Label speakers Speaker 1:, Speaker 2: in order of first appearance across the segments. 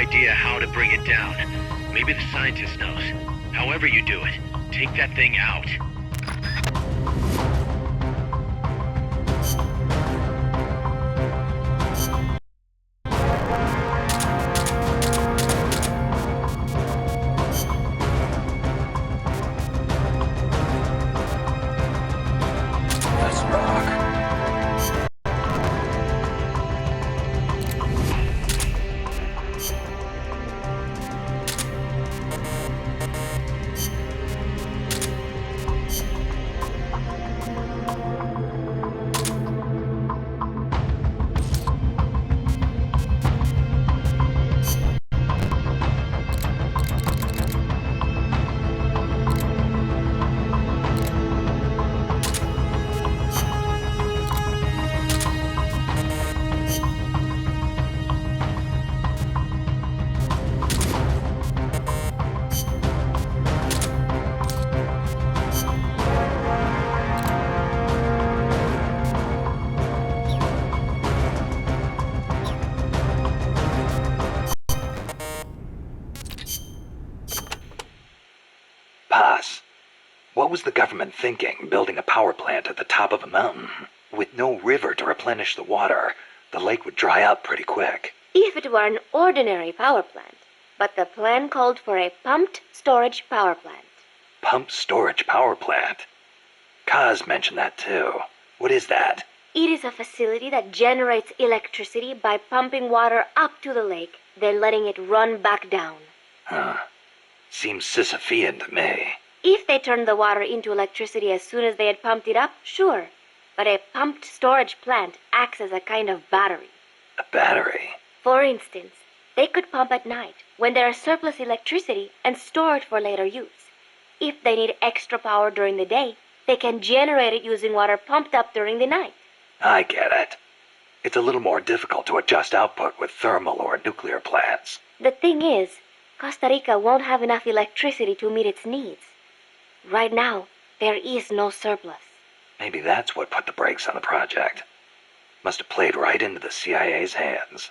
Speaker 1: idea how to bring it down. Maybe the scientist knows. However you do it, take that thing out.
Speaker 2: Let's rock. Pass. What was the government thinking, building a power plant at the top of a mountain? With no river to replenish the water, the lake would dry up pretty quick.
Speaker 3: If it were an ordinary power plant. But the plan called for a pumped storage power plant.
Speaker 2: Pumped storage power plant? Kaz mentioned that too. What is that?
Speaker 3: It is a facility that generates electricity by pumping water up to the lake, then letting it run back down.
Speaker 2: Huh. Seems Sisyphean to me.
Speaker 3: If they turned the water into electricity as soon as they had pumped it up, sure. But a pumped storage plant acts as a kind of battery.
Speaker 2: A battery?
Speaker 3: For instance, they could pump at night when there is surplus electricity and store it for later use. If they need extra power during the day, they can generate it using water pumped up during the night.
Speaker 2: I get it. It's a little more difficult to adjust output with thermal or nuclear plants.
Speaker 3: The thing is, Costa Rica won't have enough electricity to meet its needs. Right now, there is no surplus.
Speaker 2: Maybe that's what put the brakes on the project. Must have played right into the CIA's hands.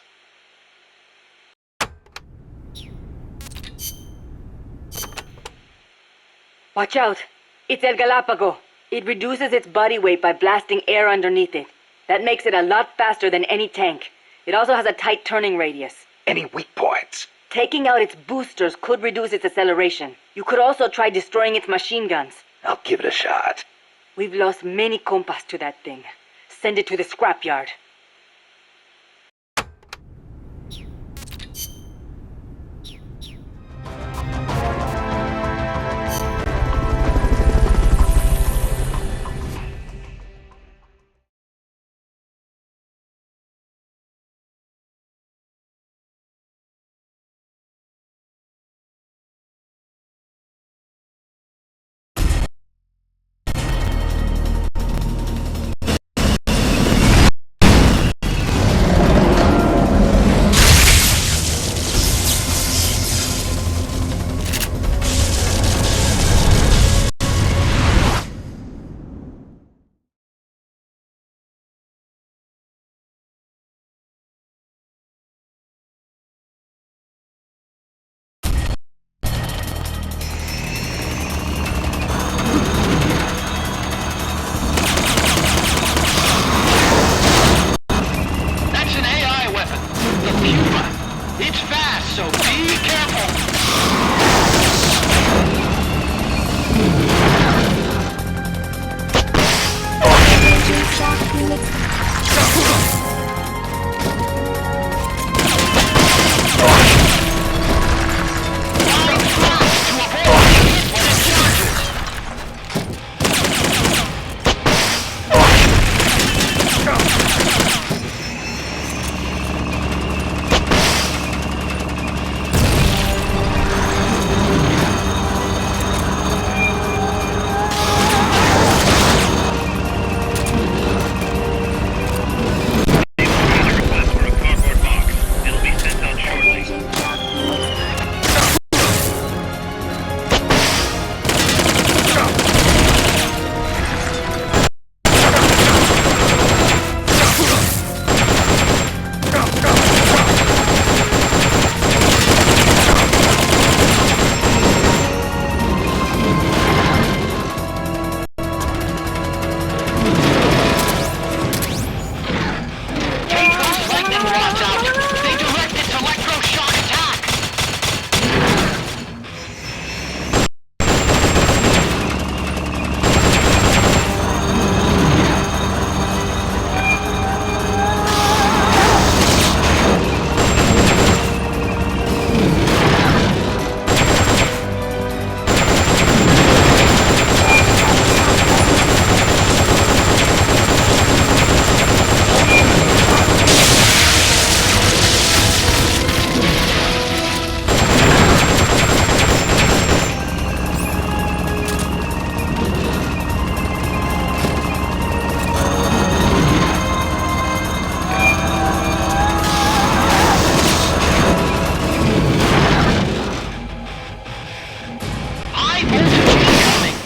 Speaker 4: Watch out! It's El Galápago. It reduces its body weight by blasting air underneath it. That makes it a lot faster than any tank. It also has a tight turning radius.
Speaker 2: Any weak points?
Speaker 4: Taking out its boosters could reduce its acceleration. You could also try destroying its machine guns.
Speaker 2: I'll give it a shot.
Speaker 4: We've lost many compas to that thing. Send it to the scrapyard.
Speaker 1: High voltage incoming!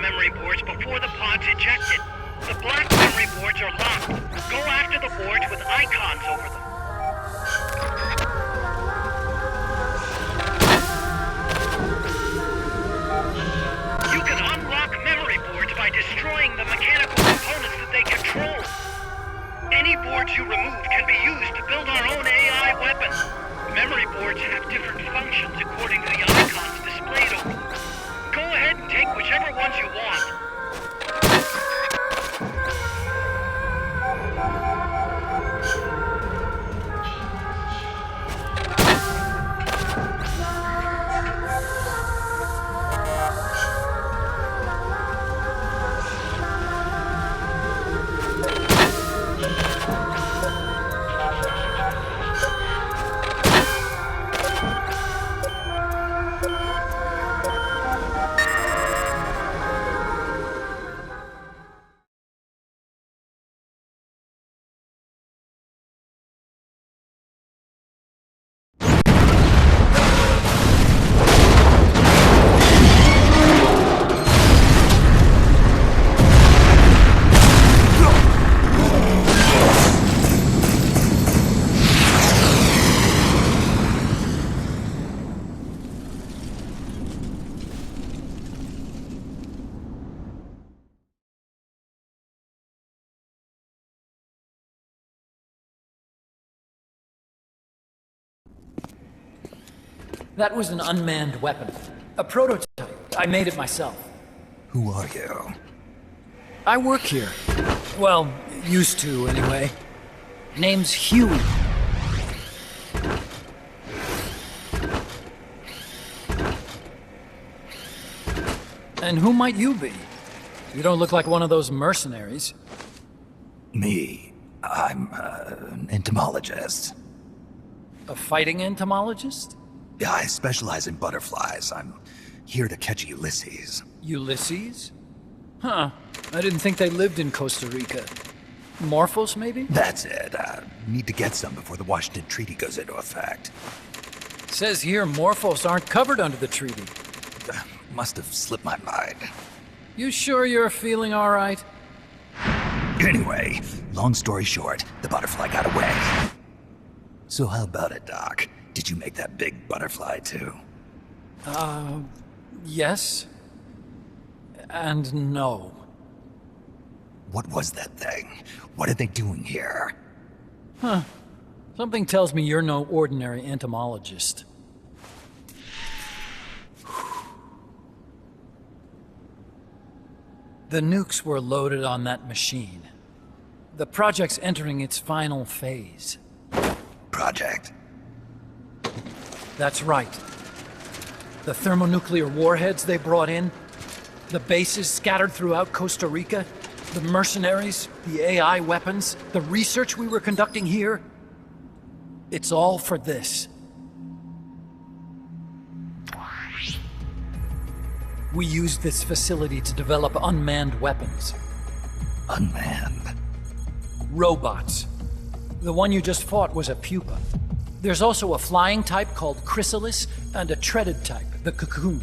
Speaker 1: Memory boards before the pod's ejected. The black memory boards are locked. Go after the boards with icons over them. You can unlock memory boards by destroying the mechanical components that they control. Any boards you remove can be used to build our own AI weapon. Memory boards have different functions according to the icons displayed over them. Go ahead and take whichever ones you want.
Speaker 5: That was an unmanned weapon. A prototype. I made it myself.
Speaker 2: Who are you?
Speaker 5: I work here. Well, used to, anyway. Name's Huey. And who might you be? You don't look like one of those mercenaries.
Speaker 2: Me? I'm an entomologist.
Speaker 5: A fighting entomologist?
Speaker 2: Yeah, I specialize in butterflies. I'm here to catch Ulysses.
Speaker 5: Ulysses? Huh. I didn't think they lived in Costa Rica. Morphos, maybe?
Speaker 2: That's it. Need to get some before the Washington Treaty goes into effect.
Speaker 5: Says here Morphos aren't covered under the treaty.
Speaker 2: Must have slipped my mind.
Speaker 5: You sure you're feeling all right?
Speaker 2: Anyway, long story short, the butterfly got away. So how about it, Doc? Did you make that big butterfly too?
Speaker 5: Yes. And no.
Speaker 2: What was that thing? What are they doing here?
Speaker 5: Huh. Something tells me you're no ordinary entomologist. The nukes were loaded on that machine. The project's entering its final phase.
Speaker 2: Project?
Speaker 5: That's right. The thermonuclear warheads they brought in, the bases scattered throughout Costa Rica, the mercenaries, the AI weapons, the research we were conducting here. It's all for this. We used this facility to develop unmanned weapons.
Speaker 2: Unmanned?
Speaker 5: Robots. The one you just fought was a Pupa. There's also a flying type called Chrysalis and a treaded type, the Cocoon.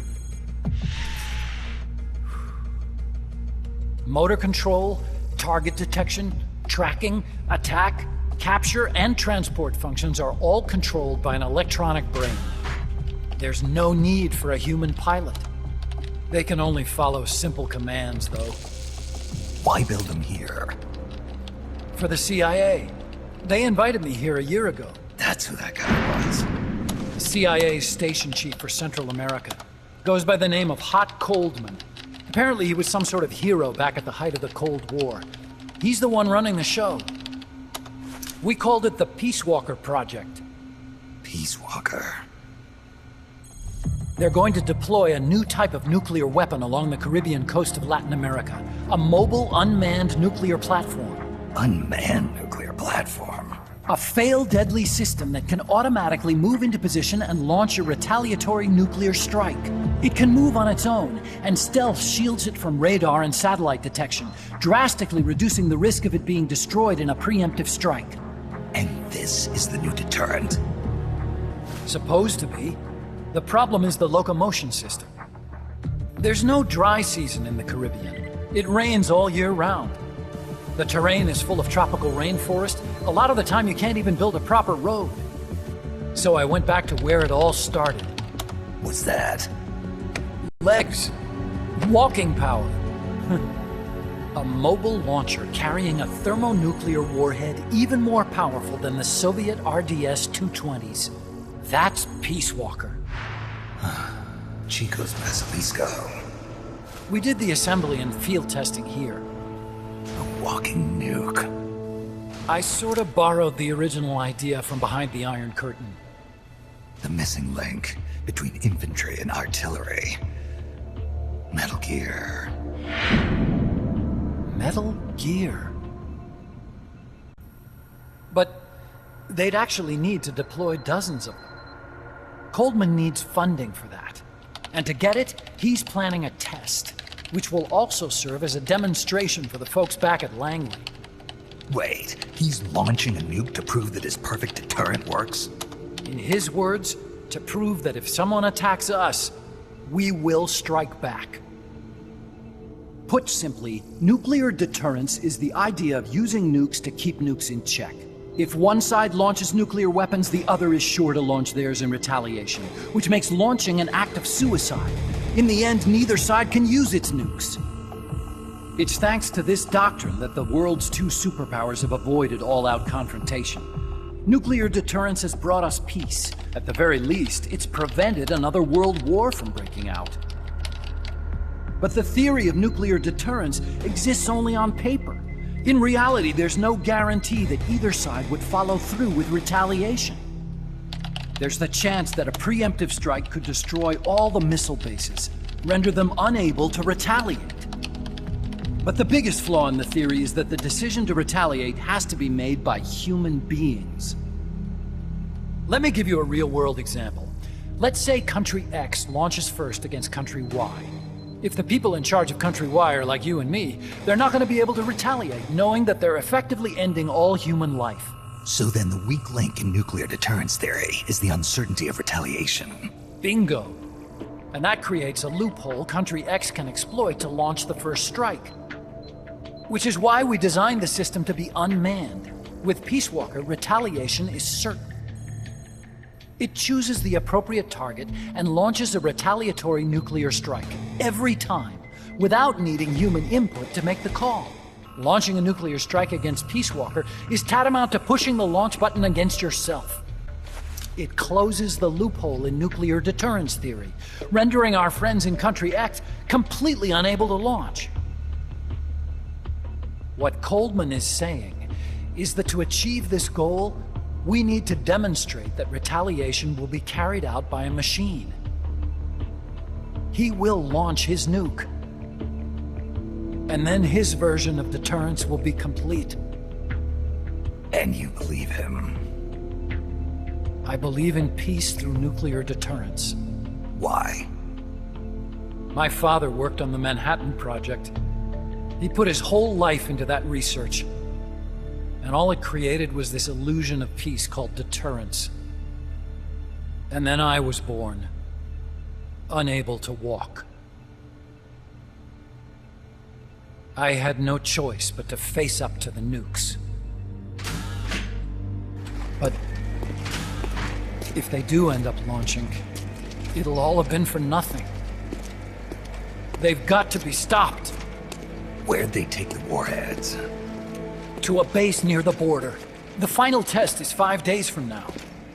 Speaker 5: Motor control, target detection, tracking, attack, capture, and transport functions are all controlled by an electronic brain. There's no need for a human pilot. They can only follow simple commands, though.
Speaker 2: Why build them here?
Speaker 5: For the CIA. They invited me here a year ago.
Speaker 2: That's who that guy was.
Speaker 5: The CIA's station chief for Central America. Goes by the name of Hot Coldman. Apparently he was some sort of hero back at the height of the Cold War. He's the one running the show. We called it the Peace Walker Project.
Speaker 2: Peace Walker?
Speaker 5: They're going to deploy a new type of nuclear weapon along the Caribbean coast of Latin America. A mobile, unmanned nuclear platform.
Speaker 2: Unmanned nuclear platform?
Speaker 5: A failed deadly system that can automatically move into position and launch a retaliatory nuclear strike. It can move on its own, and stealth shields it from radar and satellite detection, drastically reducing the risk of it being destroyed in a preemptive strike.
Speaker 2: And this is the new deterrent?
Speaker 5: Supposed to be. The problem is the locomotion system. There's no dry season in the Caribbean. It rains all year round. The terrain is full of tropical rainforest. A lot of the time you can't even build a proper road. So I went back to where it all started.
Speaker 2: What's that?
Speaker 5: Legs. Walking power. A mobile launcher carrying a thermonuclear warhead even more powerful than the Soviet RDS-220s. That's Peace Walker.
Speaker 2: Chico's Basilisco.
Speaker 5: We did the assembly and field testing here.
Speaker 2: A walking nuke.
Speaker 5: I sort of borrowed the original idea from behind the Iron Curtain.
Speaker 2: The missing link between infantry and artillery. Metal Gear.
Speaker 5: Metal Gear. But they'd actually need to deploy dozens of them. Coldman needs funding for that. And to get it, he's planning a test, which will also serve as a demonstration for the folks back at Langley.
Speaker 2: Wait, he's launching a nuke to prove that his perfect deterrent works?
Speaker 5: In his words, to prove that if someone attacks us, we will strike back. Put simply, nuclear deterrence is the idea of using nukes to keep nukes in check. If one side launches nuclear weapons, the other is sure to launch theirs in retaliation, which makes launching an act of suicide. In the end, neither side can use its nukes. It's thanks to this doctrine that the world's two superpowers have avoided all-out confrontation. Nuclear deterrence has brought us peace. At the very least, it's prevented another world war from breaking out. But the theory of nuclear deterrence exists only on paper. In reality, there's no guarantee that either side would follow through with retaliation. There's the chance that a preemptive strike could destroy all the missile bases, render them unable to retaliate. But the biggest flaw in the theory is that the decision to retaliate has to be made by human beings. Let me give you a real-world example. Let's say country X launches first against country Y. If the people in charge of Country Y are like you and me, they're not going to be able to retaliate, knowing that they're effectively ending all human life.
Speaker 2: So then the weak link in nuclear deterrence theory is the uncertainty of retaliation.
Speaker 5: Bingo. And that creates a loophole Country X can exploit to launch the first strike. Which is why we designed the system to be unmanned. With Peace Walker, retaliation is certain. It chooses the appropriate target and launches a retaliatory nuclear strike every time, without needing human input to make the call. Launching a nuclear strike against Peace Walker is tantamount to pushing the launch button against yourself. It closes the loophole in nuclear deterrence theory, rendering our friends in Country X completely unable to launch. What Coldman is saying is that to achieve this goal, we need to demonstrate that retaliation will be carried out by a machine. He will launch his nuke. And then his version of deterrence will be complete.
Speaker 2: And you believe him?
Speaker 5: I believe in peace through nuclear deterrence.
Speaker 2: Why?
Speaker 5: My father worked on the Manhattan Project. He put his whole life into that research. And all it created was this illusion of peace called deterrence. And then I was born, unable to walk. I had no choice but to face up to the nukes. But if they do end up launching, it'll all have been for nothing. They've got to be stopped.
Speaker 2: Where'd they take the warheads?
Speaker 5: To a base near the border. The final test is 5 days from now.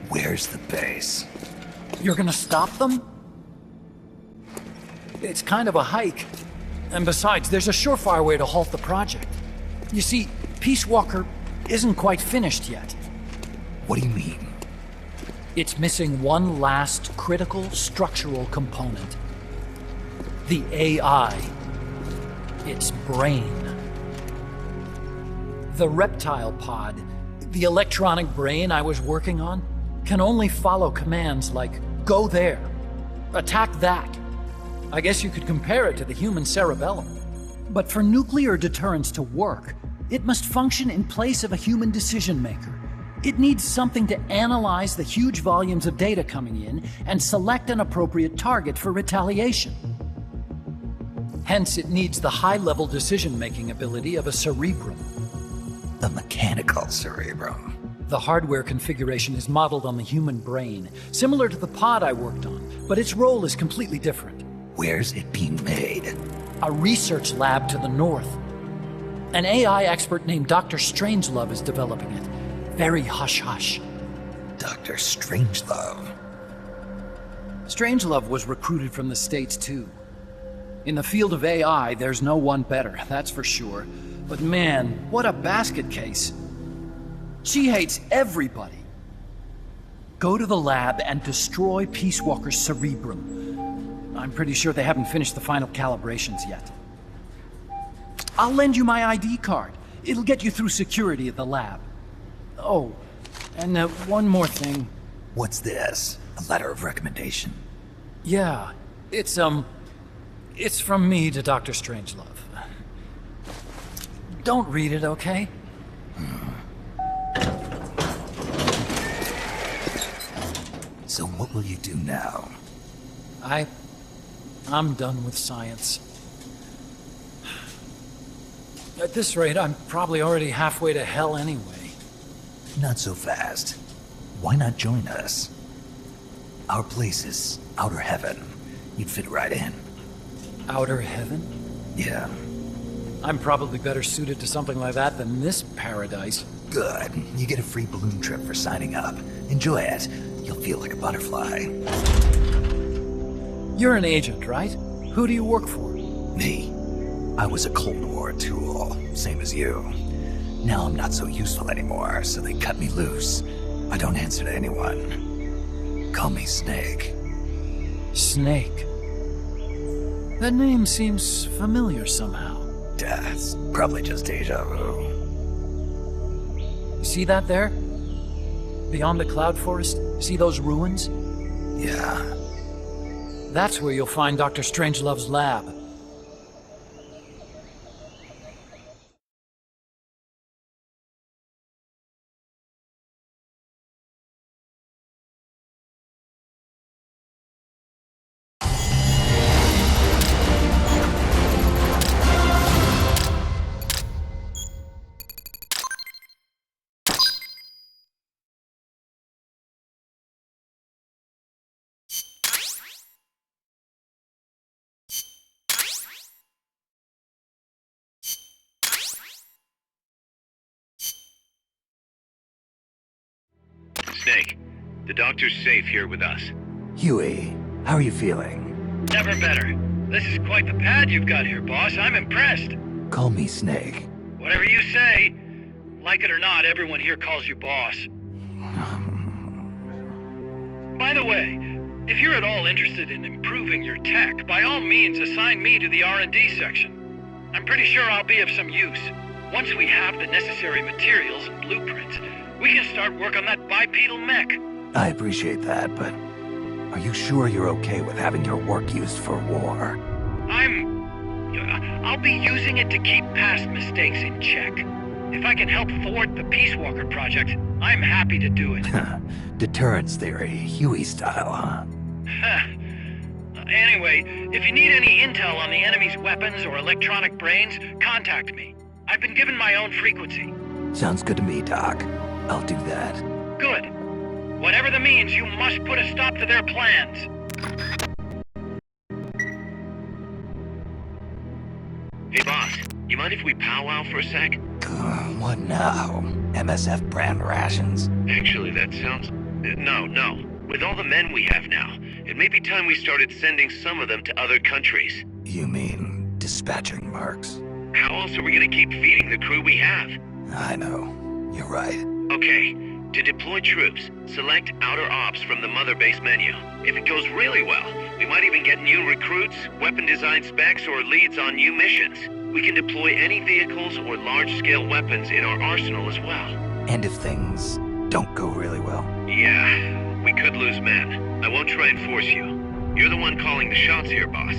Speaker 2: Where's the base?
Speaker 5: You're gonna stop them? It's kind of a hike. And besides, there's a surefire way to halt the project. You see, Peace Walker isn't quite finished yet.
Speaker 2: What do you mean?
Speaker 5: It's missing one last critical structural component. The AI. Its brain. The reptile pod, the electronic brain I was working on, can only follow commands like, go there, attack that. I guess you could compare it to the human cerebellum. But for nuclear deterrence to work, it must function in place of a human decision maker. It needs something to analyze the huge volumes of data coming in and select an appropriate target for retaliation. Hence, it needs the high-level decision-making ability of a cerebrum.
Speaker 2: The mechanical cerebrum.
Speaker 5: The hardware configuration is modeled on the human brain, similar to the pod I worked on, but its role is completely different.
Speaker 2: Where's it being made?
Speaker 5: A research lab to the north. An AI expert named Dr. Strangelove is developing it. Very hush-hush.
Speaker 2: Dr. Strangelove.
Speaker 5: Strangelove was recruited from the States, too. In the field of AI, there's no one better, that's for sure. But man, what a basket case. She hates everybody. Go to the lab and destroy Peace Walker's cerebrum. I'm pretty sure they haven't finished the final calibrations yet. I'll lend you my ID card. It'll get you through security at the lab. Oh, and one more thing.
Speaker 2: What's this? A letter of recommendation?
Speaker 5: Yeah, it's from me to Dr. Strangelove. Don't read it, okay?
Speaker 2: So what will you do now?
Speaker 5: I'm done with science. At this rate, I'm probably already halfway to hell anyway.
Speaker 2: Not so fast. Why not join us? Our place is outer heaven. You'd fit right in.
Speaker 5: Outer heaven?
Speaker 2: Yeah.
Speaker 5: I'm probably better suited to something like that than this paradise.
Speaker 2: Good. You get a free balloon trip for signing up. Enjoy it. You'll feel like a butterfly.
Speaker 5: You're an agent, right? Who do you work for?
Speaker 2: Me. I was a Cold War tool, same as you. Now I'm not so useful anymore, so they cut me loose. I don't answer to anyone. Call me Snake.
Speaker 5: Snake. That name seems familiar somehow.
Speaker 2: It's probably just deja vu.
Speaker 5: See that there? Beyond the cloud forest? See those ruins?
Speaker 2: Yeah.
Speaker 5: That's where you'll find Dr. Strangelove's lab.
Speaker 6: Snake, the doctor's safe here with us.
Speaker 2: Huey, how are you feeling?
Speaker 1: Never better. This is quite the pad you've got here, boss. I'm impressed.
Speaker 2: Call me Snake.
Speaker 1: Whatever you say. Like it or not, everyone here calls you boss. By the way, if you're at all interested in improving your tech, by all means assign me to the R&D section. I'm pretty sure I'll be of some use. Once we have the necessary materials and blueprints, we can start work on that bipedal mech.
Speaker 2: I appreciate that, but are you sure you're okay with having your work used for war?
Speaker 1: I'll be using it to keep past mistakes in check. If I can help thwart the Peace Walker project, I'm happy to do it.
Speaker 2: Deterrence theory, Huey style, huh?
Speaker 1: Anyway, if you need any intel on the enemy's weapons or electronic brains, contact me. I've been given my own frequency.
Speaker 2: Sounds good to me, Doc. I'll do that.
Speaker 1: Good. Whatever the means, you must put a stop to their plans.
Speaker 6: Hey boss, you mind if we powwow for a sec?
Speaker 2: What now? MSF brand rations?
Speaker 6: Actually, that sounds... No. With all the men we have now, it may be time we started sending some of them to other countries.
Speaker 2: You mean dispatching marks?
Speaker 6: How else are we gonna keep feeding the crew we have?
Speaker 2: I know. You're right.
Speaker 6: Okay, to deploy troops, select outer ops from the mother base menu. If it goes really well, we might even get new recruits, weapon design specs, or leads on new missions. We can deploy any vehicles or large-scale weapons in our arsenal as well.
Speaker 2: And if things don't go really well?
Speaker 6: Yeah, we could lose men. I won't try and force you. You're the one calling the shots here, boss.